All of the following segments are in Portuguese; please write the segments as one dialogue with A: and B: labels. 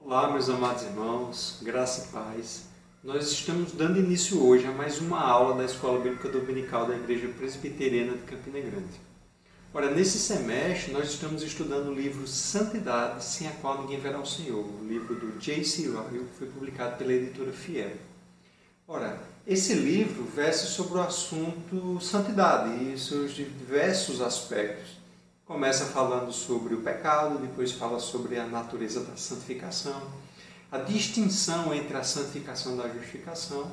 A: Olá, meus amados irmãos, graça e paz. Nós estamos dando início hoje a mais uma aula da Escola Bíblica Dominical da Igreja Presbiteriana de Campina Grande. Ora, nesse semestre nós estamos estudando o livro Santidade, sem a qual ninguém verá o Senhor, o livro do J.C. Ryle, que foi publicado pela editora Fiel. Ora, esse livro versa sobre o assunto santidade e seus diversos aspectos. Começa falando sobre o pecado, depois fala sobre a natureza da santificação, a distinção entre a santificação e a justificação.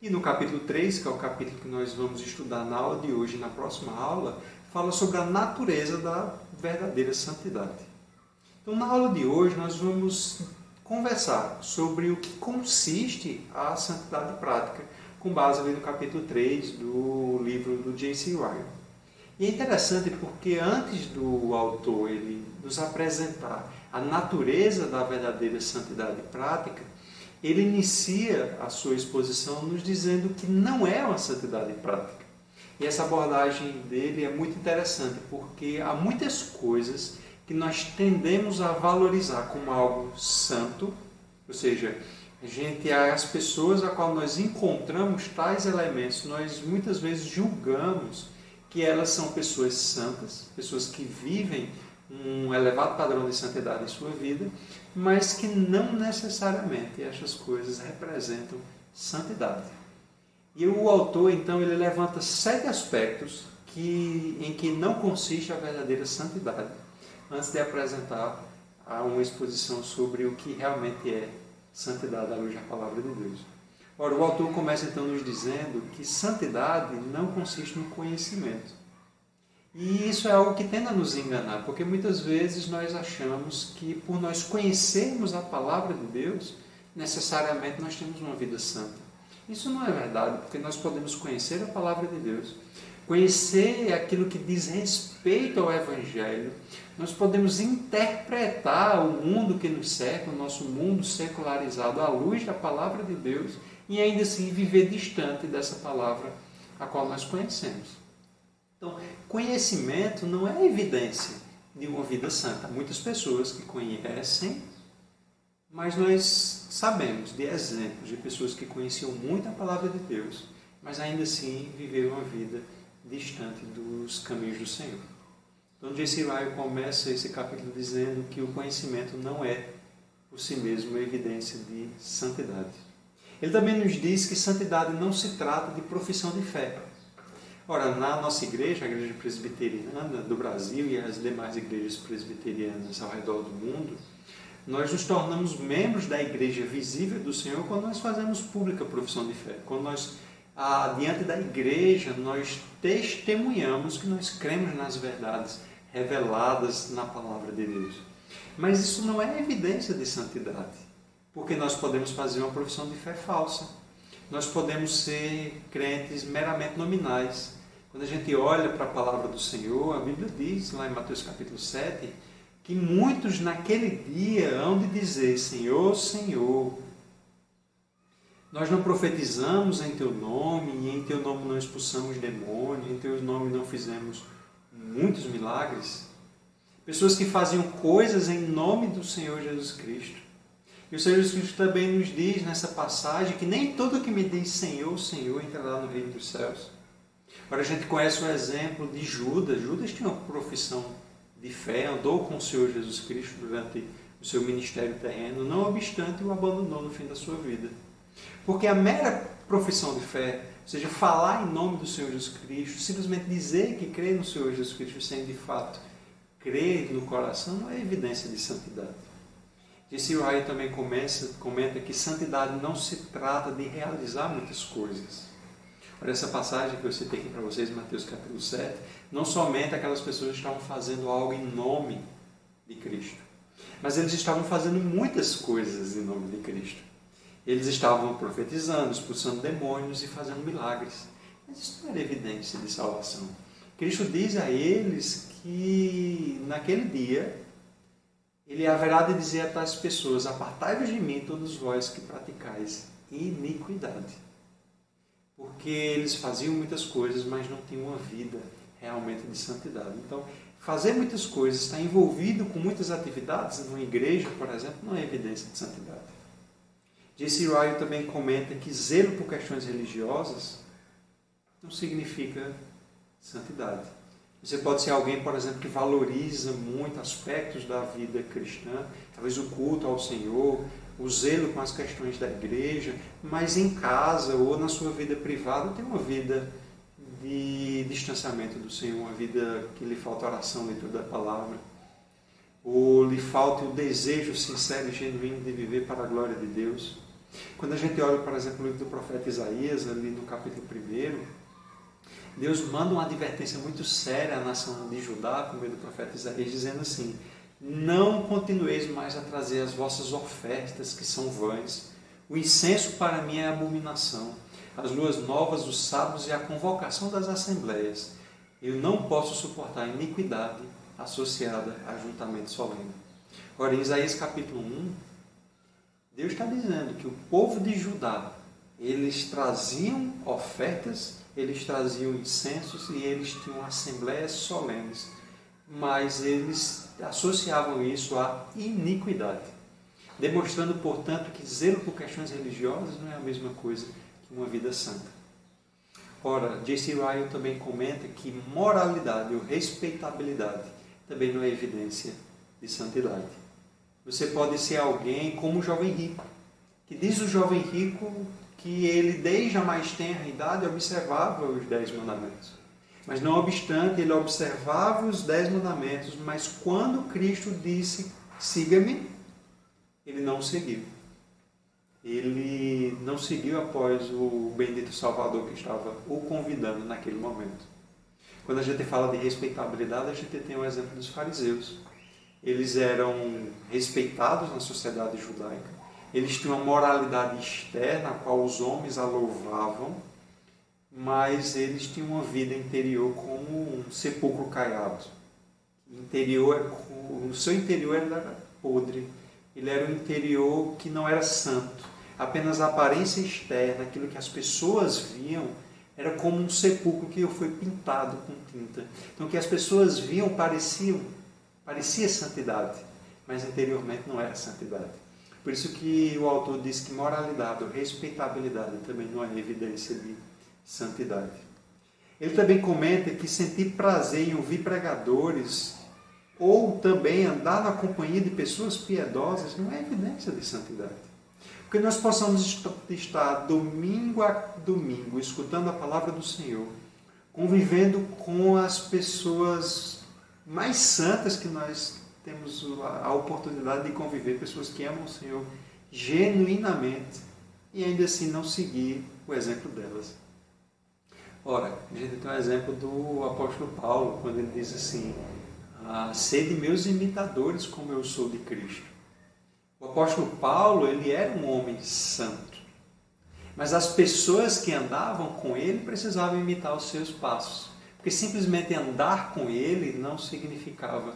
A: E no capítulo 3, que é o capítulo que nós vamos estudar na aula de hoje e na próxima aula, fala sobre a natureza da verdadeira santidade. Então, na aula de hoje, nós vamos conversar sobre o que consiste a santidade prática, com base ali no capítulo 3 do livro do J.C. Ryle. E é interessante porque antes do autor ele nos apresentar a natureza da verdadeira santidade prática, ele inicia a sua exposição nos dizendo que não é uma santidade prática. E essa abordagem dele é muito interessante porque há muitas coisas que nós tendemos a valorizar como algo santo, ou seja, as pessoas a qual nós encontramos tais elementos, nós muitas vezes julgamos que elas são pessoas santas, pessoas que vivem um elevado padrão de santidade em sua vida, mas que não necessariamente estas coisas representam santidade. E o autor, então, ele levanta 7 aspectos em que não consiste a verdadeira santidade, antes de apresentar uma exposição sobre o que realmente é santidade à luz da palavra de Deus. Ora, o autor começa então nos dizendo que santidade não consiste no conhecimento. E isso é algo que tende a nos enganar, porque muitas vezes nós achamos que por nós conhecermos a palavra de Deus, necessariamente nós temos uma vida santa. Isso não é verdade, porque nós podemos conhecer a palavra de Deus, conhecer aquilo que diz respeito ao Evangelho, nós podemos interpretar o mundo que nos cerca, o nosso mundo secularizado, à luz da palavra de Deus, e ainda assim viver distante dessa palavra a qual nós conhecemos. Então, conhecimento não é evidência de uma vida santa. Há muitas pessoas que conhecem, mas nós sabemos de exemplos de pessoas que conheciam muito a palavra de Deus, mas ainda assim viveram uma vida distante dos caminhos do Senhor. Então, J.C. Ryle começa esse capítulo dizendo que o conhecimento não é, por si mesmo, evidência de santidade. Ele também nos diz que santidade não se trata de profissão de fé. Ora, na nossa igreja, a Igreja Presbiteriana do Brasil e as demais igrejas presbiterianas ao redor do mundo, nós nos tornamos membros da igreja visível do Senhor quando nós fazemos pública a profissão de fé. Quando nós, diante da igreja, nós testemunhamos que nós cremos nas verdades reveladas na palavra de Deus. Mas isso não é evidência de santidade. Porque nós podemos fazer uma profissão de fé falsa. Nós podemos ser crentes meramente nominais. Quando a gente olha para a palavra do Senhor, a Bíblia diz, lá em Mateus capítulo 7, que muitos naquele dia hão de dizer: Senhor, Senhor, nós não profetizamos em Teu nome, e em Teu nome não expulsamos demônios, em Teu nome não fizemos muitos milagres. Pessoas que faziam coisas em nome do Senhor Jesus Cristo. E o Senhor Jesus Cristo também nos diz nessa passagem que nem todo que me diz Senhor, Senhor entrará no reino dos céus. Agora a gente conhece o exemplo de Judas. Judas tinha uma profissão de fé, andou com o Senhor Jesus Cristo durante o seu ministério terreno, não obstante o abandonou no fim da sua vida. Porque a mera profissão de fé, ou seja, falar em nome do Senhor Jesus Cristo, simplesmente dizer que crê no Senhor Jesus Cristo sem de fato crer no coração, não é evidência de santidade. J.C. Ryle também comenta que santidade não se trata de realizar muitas coisas. Olha essa passagem que eu citei aqui para vocês, Mateus capítulo 7, não somente aquelas pessoas que estavam fazendo algo em nome de Cristo, mas eles estavam fazendo muitas coisas em nome de Cristo. Eles estavam profetizando, expulsando demônios e fazendo milagres. Mas isso não era evidência de salvação. Cristo diz a eles que naquele dia Ele haverá de dizer a tais pessoas: apartai-vos de mim, todos vós que praticais iniquidade. Porque eles faziam muitas coisas, mas não tinham uma vida realmente de santidade. Então, fazer muitas coisas, estar envolvido com muitas atividades numa igreja, por exemplo, não é evidência de santidade. J.C. Ryle também comenta que zelo por questões religiosas não significa santidade. Você pode ser alguém, por exemplo, que valoriza muito aspectos da vida cristã, talvez o culto ao Senhor, o zelo com as questões da igreja, mas em casa ou na sua vida privada tem uma vida de distanciamento do Senhor, uma vida que lhe falta oração, leitura da palavra, ou lhe falta o desejo sincero e genuíno de viver para a glória de Deus. Quando a gente olha, por exemplo, o livro do profeta Isaías, ali no capítulo 1, Deus manda uma advertência muito séria à nação de Judá, por meio do profeta Isaías, dizendo assim: não continueis mais a trazer as vossas ofertas, que são vãs. O incenso para mim é abominação. As luas novas, os sábados e a convocação das assembleias. Eu não posso suportar a iniquidade associada a juntamento solene. Ora, em Isaías capítulo 1, Deus está dizendo que o povo de Judá, eles traziam ofertas, eles traziam incensos e eles tinham assembleias solenes, mas eles associavam isso à iniquidade, demonstrando, portanto, que zelo por questões religiosas não é a mesma coisa que uma vida santa. Ora, J.C. Ryle também comenta que moralidade ou respeitabilidade também não é evidência de santidade. Você pode ser alguém como o jovem rico, que diz o jovem rico que ele, desde a mais tenra idade, observava os 10 mandamentos. Mas não obstante, ele observava os 10 mandamentos, mas quando Cristo disse, siga-me, ele não seguiu. Ele não seguiu após o bendito Salvador que estava o convidando naquele momento. Quando a gente fala de respeitabilidade, a gente tem o exemplo dos fariseus. Eles eram respeitados na sociedade judaica. Eles tinham uma moralidade externa, a qual os homens a louvavam, mas eles tinham uma vida interior como um sepulcro caiado. O seu interior era podre. Ele era um interior que não era santo. Apenas a aparência externa, aquilo que as pessoas viam, era como um sepulcro que foi pintado com tinta. Então, o que as pessoas viam parecia santidade, mas interiormente não era santidade. Por isso que o autor diz que moralidade ou respeitabilidade também não é evidência de santidade. Ele também comenta que sentir prazer em ouvir pregadores ou também andar na companhia de pessoas piedosas não é evidência de santidade. Porque nós possamos estar domingo a domingo escutando a palavra do Senhor, convivendo com as pessoas mais santas que nós temos a oportunidade de conviver, pessoas que amam o Senhor genuinamente e ainda assim não seguir o exemplo delas. Ora, a gente tem um exemplo do apóstolo Paulo, quando ele diz assim: sede meus imitadores como eu sou de Cristo. O apóstolo Paulo, ele era um homem santo, mas as pessoas que andavam com ele precisavam imitar os seus passos, porque simplesmente andar com ele não significava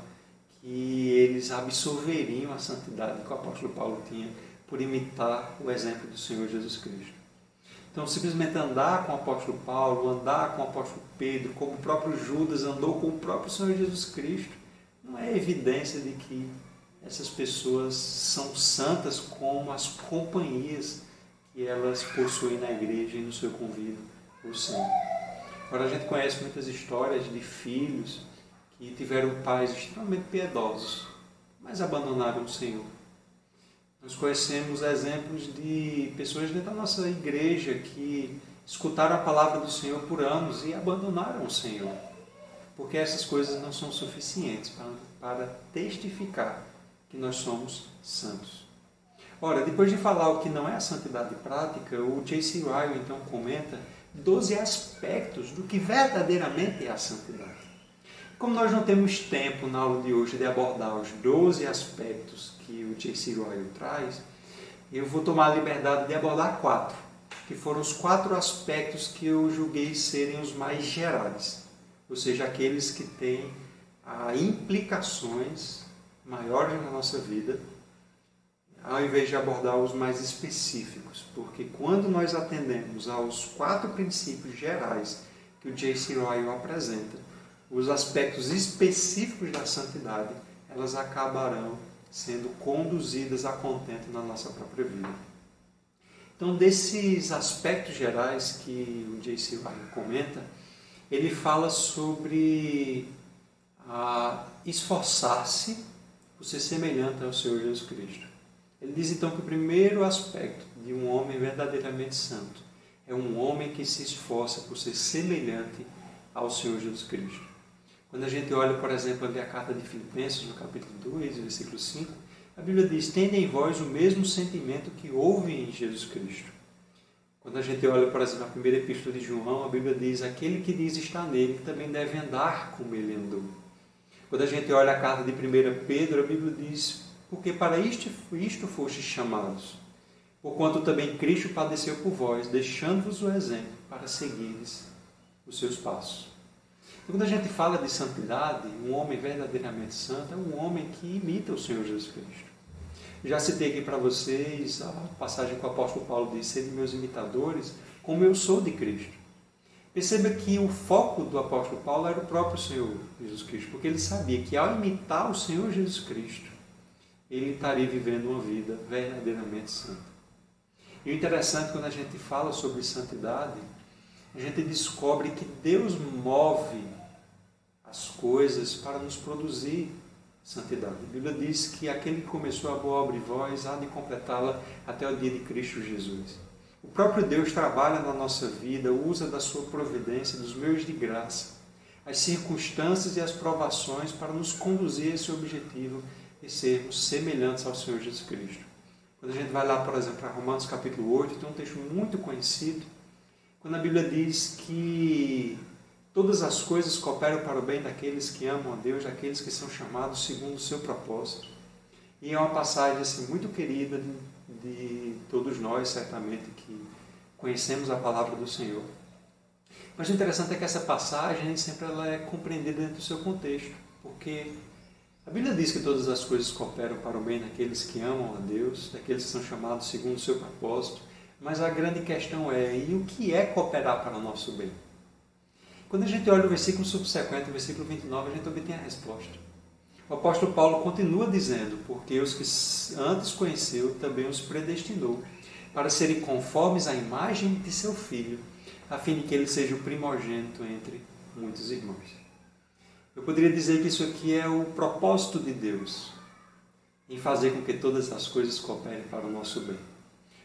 A: que eles absorveriam a santidade que o apóstolo Paulo tinha por imitar o exemplo do Senhor Jesus Cristo. Então, simplesmente andar com o apóstolo Paulo, andar com o apóstolo Pedro, como o próprio Judas andou com o próprio Senhor Jesus Cristo, não é evidência de que essas pessoas são santas como as companhias que elas possuem na igreja e no seu convívio o são. Agora, a gente conhece muitas histórias de filhos que tiveram pais extremamente piedosos, mas abandonaram o Senhor. Nós conhecemos exemplos de pessoas dentro da nossa igreja que escutaram a palavra do Senhor por anos e abandonaram o Senhor, porque essas coisas não são suficientes para testificar que nós somos santos. Ora, depois de falar o que não é a santidade prática, o J.C. Ryle então comenta 12 aspectos do que verdadeiramente é a santidade. Como nós não temos tempo na aula de hoje de abordar os 12 aspectos que o J.C. Ryle traz, eu vou tomar a liberdade de abordar 4, que foram os 4 aspectos que eu julguei serem os mais gerais, ou seja, aqueles que têm implicações maiores na nossa vida, ao invés de abordar os mais específicos, porque quando nós atendemos aos 4 princípios gerais que o J.C. Ryle apresenta, os aspectos específicos da santidade, elas acabarão sendo conduzidas a contento na nossa própria vida. Então, desses aspectos gerais que o J.C. Ryle comenta, ele fala sobre esforçar-se por ser semelhante ao Senhor Jesus Cristo. Ele diz então que o primeiro aspecto de um homem verdadeiramente santo é um homem que se esforça por ser semelhante ao Senhor Jesus Cristo. Quando a gente olha, por exemplo, ali a carta de Filipenses, no capítulo 2, versículo 5, a Bíblia diz: tende em vós o mesmo sentimento que houve em Jesus Cristo. Quando a gente olha, por exemplo, a primeira epístola de João, a Bíblia diz: aquele que diz estar nele também deve andar como ele andou. Quando a gente olha a carta de 1 Pedro, a Bíblia diz: porque para isto fostes chamados, porquanto também Cristo padeceu por vós, deixando-vos o exemplo para seguires os seus passos. Então, quando a gente fala de santidade, um homem verdadeiramente santo é um homem que imita o Senhor Jesus Cristo. Já citei aqui para vocês a passagem que o apóstolo Paulo diz: sede meus imitadores, como eu sou de Cristo. Perceba que o foco do apóstolo Paulo era o próprio Senhor Jesus Cristo, porque ele sabia que ao imitar o Senhor Jesus Cristo, ele estaria vivendo uma vida verdadeiramente santa. E o interessante, quando a gente fala sobre santidade, a gente descobre que Deus move as coisas para nos produzir santidade. A Bíblia diz que aquele que começou a boa obra em vós há de completá-la até o dia de Cristo Jesus. O próprio Deus trabalha na nossa vida, usa da sua providência, dos meios de graça, as circunstâncias e as provações para nos conduzir a esse objetivo de sermos semelhantes ao Senhor Jesus Cristo. Quando a gente vai lá, por exemplo, para Romanos capítulo 8, tem um texto muito conhecido, quando a Bíblia diz que todas as coisas cooperam para o bem daqueles que amam a Deus, daqueles que são chamados segundo o seu propósito. E é uma passagem assim, muito querida de todos nós, certamente, que conhecemos a palavra do Senhor. Mas o interessante é que essa passagem nem sempre ela é compreendida dentro do seu contexto, porque a Bíblia diz que todas as coisas cooperam para o bem daqueles que amam a Deus, daqueles que são chamados segundo o seu propósito, mas a grande questão é: e o que é cooperar para o nosso bem? Quando a gente olha o versículo subsequente, o versículo 29, a gente obtém a resposta. O apóstolo Paulo continua dizendo: porque os que antes conheceu também os predestinou para serem conformes à imagem de seu Filho, a fim de que ele seja o primogênito entre muitos irmãos. Eu poderia dizer que isso aqui é o propósito de Deus, em fazer com que todas as coisas cooperem para o nosso bem.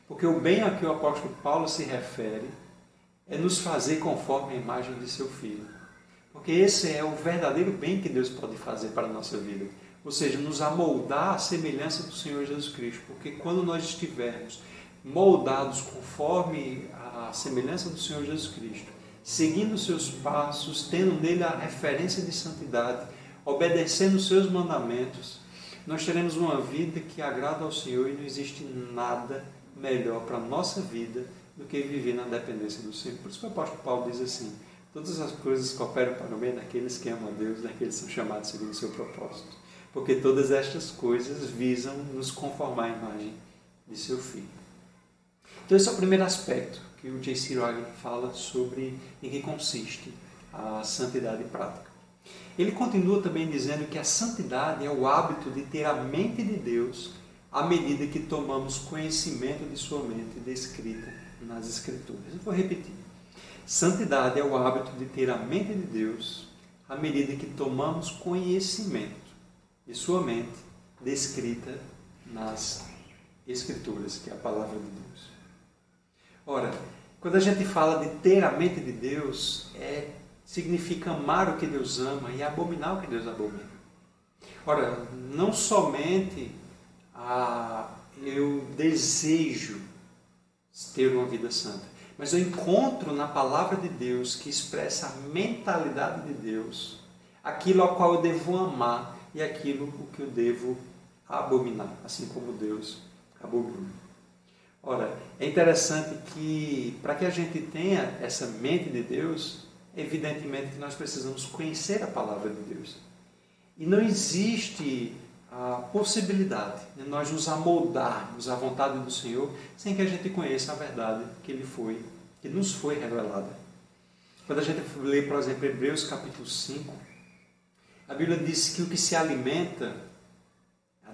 A: Porque o bem a que o apóstolo Paulo se refere é nos fazer conforme a imagem de seu Filho. Porque esse é o verdadeiro bem que Deus pode fazer para a nossa vida. Ou seja, nos amoldar à semelhança do Senhor Jesus Cristo. Porque quando nós estivermos moldados conforme a semelhança do Senhor Jesus Cristo, seguindo os seus passos, tendo nele a referência de santidade, obedecendo os seus mandamentos, nós teremos uma vida que agrada ao Senhor e não existe nada melhor para a nossa vida do que viver na dependência do Senhor. Por isso que o apóstolo Paulo diz assim: todas as coisas cooperam para o bem daqueles que amam a Deus, daqueles que são chamados segundo o seu propósito. Porque todas estas coisas visam nos conformar à imagem de seu Filho. Então esse é o primeiro aspecto que o J.C. Ryle fala sobre em que consiste a santidade prática. Ele continua também dizendo que a santidade é o hábito de ter a mente de Deus à medida que tomamos conhecimento de sua mente descrita nas Escrituras. Eu vou repetir. Santidade é o hábito de ter a mente de Deus à medida que tomamos conhecimento de sua mente descrita nas Escrituras, que é a palavra de Deus. Ora, quando a gente fala de ter a mente de Deus, significa amar o que Deus ama e abominar o que Deus abomina. Ora, não somente eu desejo ter uma vida santa, mas eu encontro na palavra de Deus, que expressa a mentalidade de Deus, aquilo ao qual eu devo amar e aquilo o que eu devo abominar, assim como Deus abomina. Ora, é interessante que, para que a gente tenha essa mente de Deus, evidentemente que nós precisamos conhecer a palavra de Deus. E não existe a possibilidade de nós nos amoldarmos à vontade do Senhor sem que a gente conheça a verdade que nos foi revelada. Quando a gente lê, por exemplo, Hebreus capítulo 5, A Bíblia diz que o que se alimenta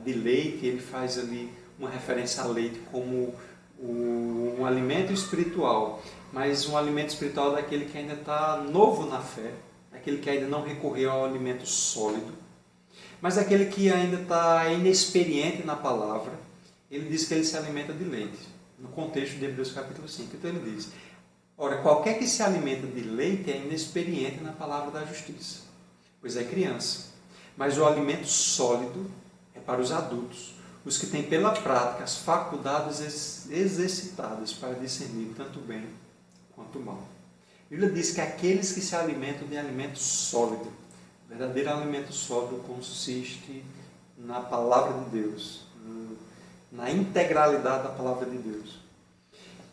A: de leite, ele faz ali uma referência a leite como um alimento espiritual, mas um alimento espiritual daquele que ainda está novo na fé, aquele que ainda não recorreu ao alimento sólido, mas aquele que ainda está inexperiente na palavra. Ele diz que ele se alimenta de leite, no contexto de Hebreus capítulo 5. Então ele diz: ora, qualquer que se alimenta de leite é inexperiente na palavra da justiça, pois é criança. Mas o alimento sólido é para os adultos, os que têm pela prática as faculdades exercitadas para discernir tanto o bem quanto o mal. A Bíblia diz que aqueles que se alimentam de alimento sólido, o verdadeiro alimento sólido consiste na palavra de Deus, na integralidade da palavra de Deus.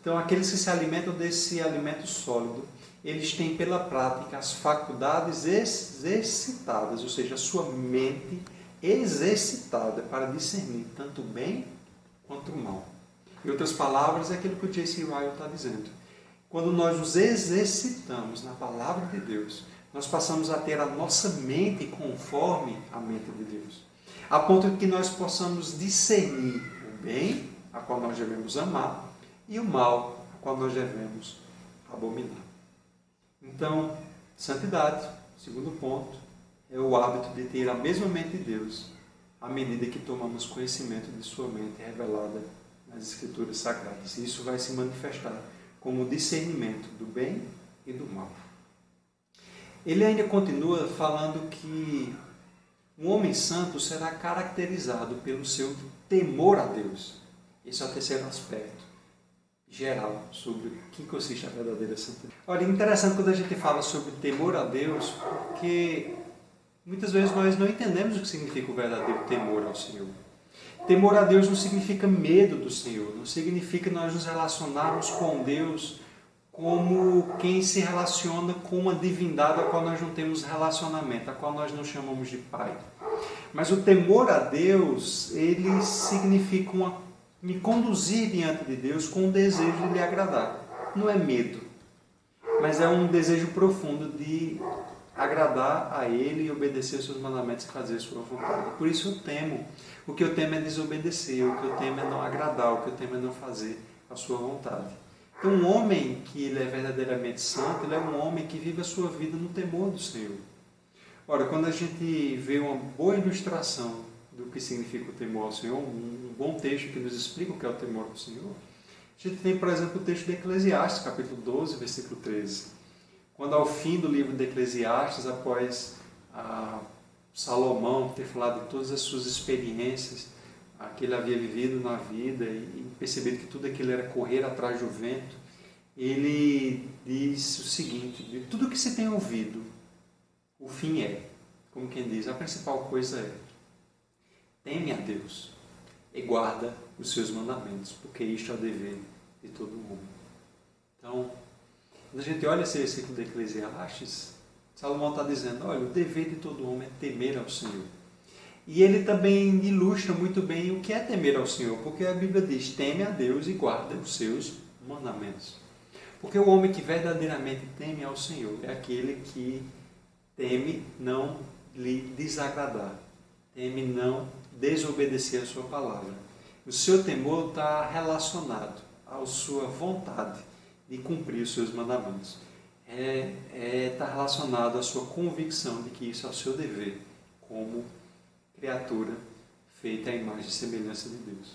A: Então, aqueles que se alimentam desse alimento sólido, eles têm pela prática as faculdades exercitadas, ou seja, a sua mente exercitada para discernir tanto o bem quanto o mal. Em outras palavras, é aquilo que o J.C. Ryle está dizendo. Quando nós nos exercitamos na palavra de Deus, nós passamos a ter a nossa mente conforme a mente de Deus, a ponto de que nós possamos discernir o bem, a qual nós devemos amar, e o mal, a qual nós devemos abominar. Então, santidade, segundo ponto, é o hábito de ter a mesma mente de Deus à medida que tomamos conhecimento de sua mente revelada nas Escrituras Sagradas. E isso vai se manifestar como discernimento do bem e do mal. Ele ainda continua falando que um homem santo será caracterizado pelo seu temor a Deus. Esse é o terceiro aspecto geral sobre o que consiste a verdadeira santidade. Olha, é interessante quando a gente fala sobre temor a Deus, porque muitas vezes nós não entendemos o que significa o verdadeiro temor ao Senhor. Temor a Deus não significa medo do Senhor, não significa nós nos relacionarmos com Deus como quem se relaciona com uma divindade a qual nós não temos relacionamento, a qual nós não chamamos de Pai. Mas o temor a Deus, ele significa me conduzir diante de Deus com o desejo de lhe agradar. Não é medo, mas é um desejo profundo de agradar a Ele e obedecer os seus mandamentos e fazer a sua vontade. Por isso eu temo. O que eu temo é desobedecer, o que eu temo é não agradar, o que eu temo é não fazer a sua vontade. Então, um homem que ele é verdadeiramente santo, ele é um homem que vive a sua vida no temor do Senhor. Ora, quando a gente vê uma boa ilustração do que significa o temor ao Senhor, um bom texto que nos explica o que é o temor ao Senhor, a gente tem, por exemplo, o texto de Eclesiastes, capítulo 12, versículo 13. Quando ao fim do livro de Eclesiastes, após Salomão ter falado de todas as suas experiências que ele havia vivido na vida e percebido que tudo aquilo era correr atrás do vento, ele diz o seguinte: de tudo que se tem ouvido, o fim é, como quem diz, a principal coisa é: teme a Deus e guarda os seus mandamentos, porque isto é o dever de todo mundo. Então, quando a gente olha esse versículo de Eclesiastes, Salomão está dizendo: olha, o dever de todo homem é temer ao Senhor. E ele também ilustra muito bem o que é temer ao Senhor, porque a Bíblia diz: teme a Deus e guarda os seus mandamentos. Porque o homem que verdadeiramente teme ao Senhor é aquele que teme não lhe desagradar, teme não desobedecer a sua palavra. O seu temor está relacionado à sua vontade de cumprir os seus mandamentos. Está relacionado à sua convicção de que isso é o seu dever como criatura feita à imagem e semelhança de Deus.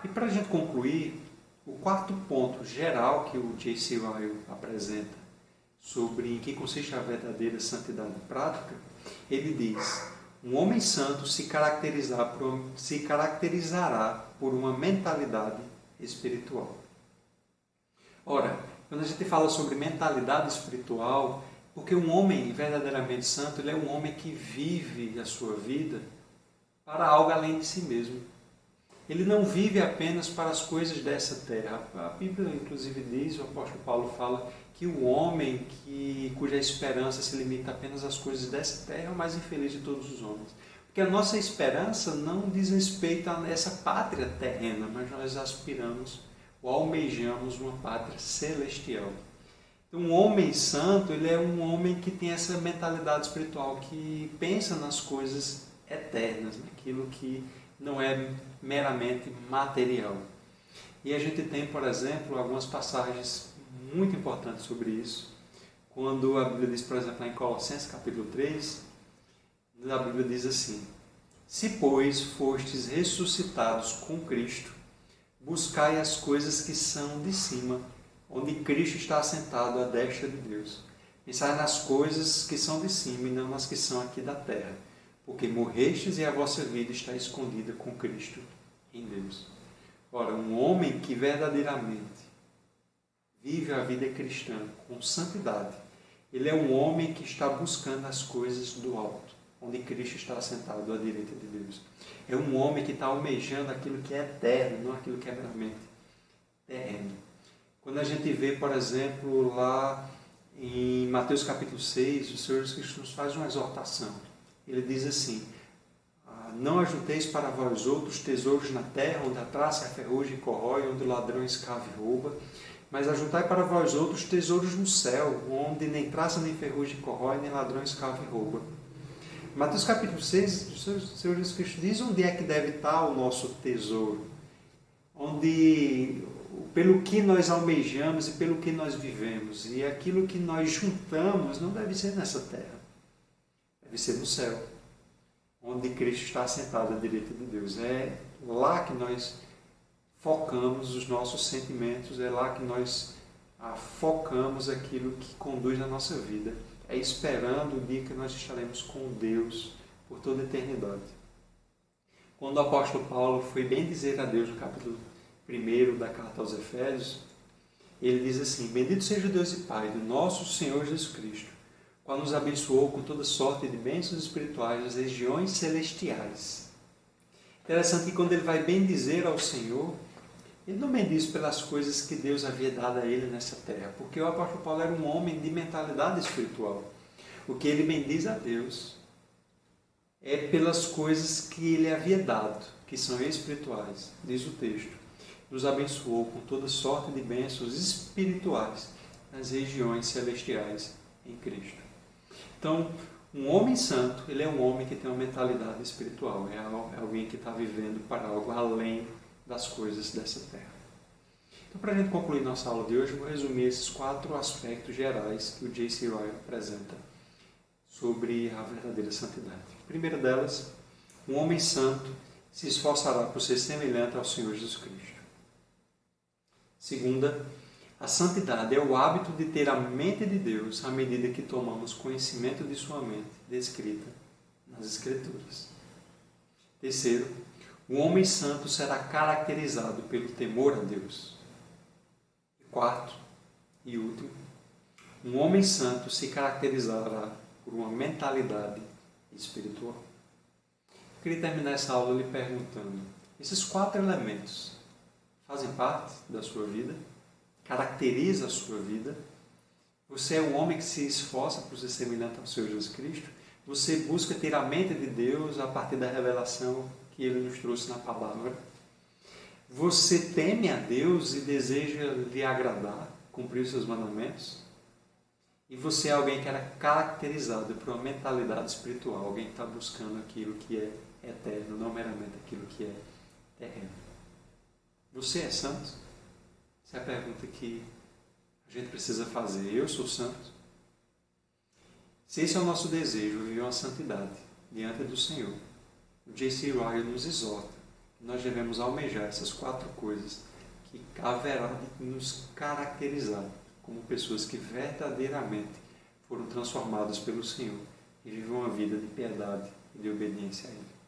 A: E para a gente concluir, o quarto ponto geral que o J.C. Ryle apresenta sobre em que consiste a verdadeira santidade prática, ele diz: um homem santo se caracterizará por uma mentalidade espiritual. Ora, quando a gente fala sobre mentalidade espiritual, porque um homem verdadeiramente santo, ele é um homem que vive a sua vida para algo além de si mesmo. Ele não vive apenas para as coisas dessa terra. A Bíblia, inclusive, diz, o apóstolo Paulo fala, que o homem cuja esperança se limita apenas às coisas dessa terra é o mais infeliz de todos os homens. Porque a nossa esperança não diz respeito a essa pátria terrena, mas nós aspiramos ou almejamos uma pátria celestial. Então, um homem santo, ele é um homem que tem essa mentalidade espiritual, que pensa nas coisas eternas, naquilo que não é meramente material. E a gente tem, por exemplo, algumas passagens muito importantes sobre isso. Quando a Bíblia diz, por exemplo, em Colossenses capítulo 3, a Bíblia diz assim: se, pois, fostes ressuscitados com Cristo, buscai as coisas que são de cima, onde Cristo está assentado à destra de Deus. Pensai nas coisas que são de cima e não nas que são aqui da terra, porque morrestes e a vossa vida está escondida com Cristo em Deus. Ora, um homem que verdadeiramente vive a vida cristã com santidade, ele é um homem que está buscando as coisas do alto, onde Cristo está assentado à direita de Deus. É um homem que está almejando aquilo que é eterno, não aquilo que é meramente terreno. Quando a gente vê, por exemplo, lá em Mateus capítulo 6, o Senhor Jesus Cristo nos faz uma exortação. Ele diz assim: não ajunteis para vós outros tesouros na terra, onde a traça e a ferrugem corrói, onde o ladrão escava e rouba, mas ajuntai para vós outros tesouros no céu, onde nem traça nem ferrugem corrói, nem ladrão escava e rouba. Mateus capítulo 6, o Senhor Jesus Cristo diz onde é que deve estar o nosso tesouro, onde, pelo que nós almejamos e pelo que nós vivemos, e aquilo que nós juntamos não deve ser nessa terra, deve ser no céu, onde Cristo está assentado à direita de Deus. É lá que nós focamos os nossos sentimentos, é lá que nós focamos aquilo que conduz a nossa vida. É esperando o dia que nós estaremos com Deus por toda a eternidade. Quando o apóstolo Paulo foi bem dizer a Deus no capítulo 1 da carta aos Efésios, ele diz assim: bendito seja o Deus e Pai do nosso Senhor Jesus Cristo, qual nos abençoou com toda sorte de bênçãos espirituais nas regiões celestiais. Interessante que quando ele vai bendizer ao Senhor, ele não bendiz pelas coisas que Deus havia dado a ele nessa terra, porque o apóstolo Paulo era um homem de mentalidade espiritual. O que ele bendiz a Deus é pelas coisas que ele havia dado, que são espirituais. Diz o texto: nos abençoou com toda sorte de bênçãos espirituais nas regiões celestiais em Cristo. Então, um homem santo, ele é um homem que tem uma mentalidade espiritual, é alguém que está vivendo para algo além das coisas dessa terra. Então, para a gente concluir nossa aula de hoje, eu vou resumir esses 4 aspectos gerais que o J.C. Ryle apresenta sobre a verdadeira santidade. A primeira delas, um homem santo se esforçará por ser semelhante ao Senhor Jesus Cristo. Segunda, a santidade é o hábito de ter a mente de Deus à medida que tomamos conhecimento de sua mente, descrita nas Escrituras. Terceiro, o homem santo será caracterizado pelo temor a Deus. E quarto e último, um homem santo se caracterizará por uma mentalidade espiritual. Eu queria terminar essa aula lhe perguntando: esses 4 elementos fazem parte da sua vida? Caracteriza a sua vida? Você é um homem que se esforça por ser semelhante ao Senhor Jesus Cristo? Você busca ter a mente de Deus a partir da revelação que Ele nos trouxe na palavra? Você teme a Deus e deseja lhe agradar, cumprir os seus mandamentos? E você é alguém que era caracterizado por uma mentalidade espiritual, alguém que está buscando aquilo que é eterno, não meramente aquilo que é terreno. Você é santo? Essa é a pergunta que a gente precisa fazer. Eu sou santo? Se esse é o nosso desejo, viver uma santidade diante do Senhor, o J.C. Ryle nos exorta que nós devemos almejar essas 4 coisas que haverá de nos caracterizar como pessoas que verdadeiramente foram transformadas pelo Senhor e vivem uma vida de piedade e de obediência a Ele.